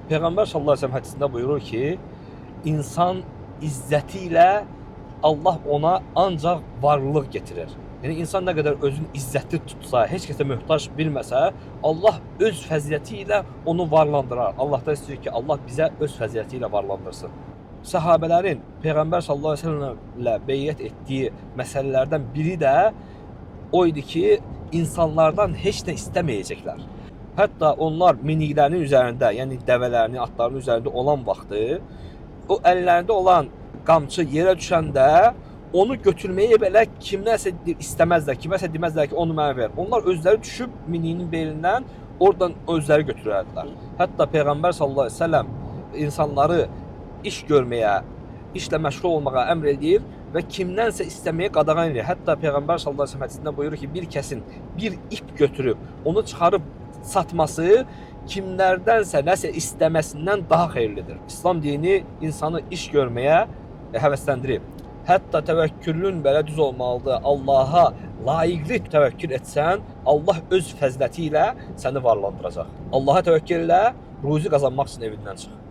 Peyğəmbər sallallahu əleyhi və səlləm hədisində buyurur ki, insan izzəti ilə Allah ona ancaq varlıq getirir. Yəni insan nə qədər özünü izzətli tutsa, heç kəsə möhtac bilməsə, Allah öz fəziləti ilə onu varlandırar. Allah da istəyir ki, Allah bizə öz fəziləti ilə varlandırsın. Səhabələrin Peyğəmbər sallallahu əleyhi və səlləmlə beyyət etdiyi məsələlərdən biri də o idi ki, insanlardan heç nə istəməyəcəklər. Hətta onlar miniklərinin üzərində, yəni dəvələrinin, atlarının üzərində olan vaxtı, o əllərində olan qamçı yerə düşəndə onu götürməyi belə kimləsə istəməzlər, kiməsə deməzlər ki, onu mənə ver. Onlar özləri düşüb mininin belindən oradan özləri götürərdilər. Hətta Peyğəmbər sallallahu əleyhi və səlləm insanları iş görməyə, işlə məşğul olmağa əmr edir və kimdənsə istəməyə qadağan edir. Hətta Peyğəmbər sallallahu əleyhi və səlləm hədisində buyurur ki, bir kəsin bir ip götürüb onu çıxarıb satması kimlərdənsə nəsə istəməsindən daha xeyirlidir. İslam dini insanı iş görməyə həvəsləndirib. Hətta təvəkkülün belə düz olmalıdır. Allaha layiqli təvəkkül etsən, Allah öz fəziləti ilə səni varlandıracaq. Allaha təvəkkül elə, ruzi qazanmaq üçün evindən çıx.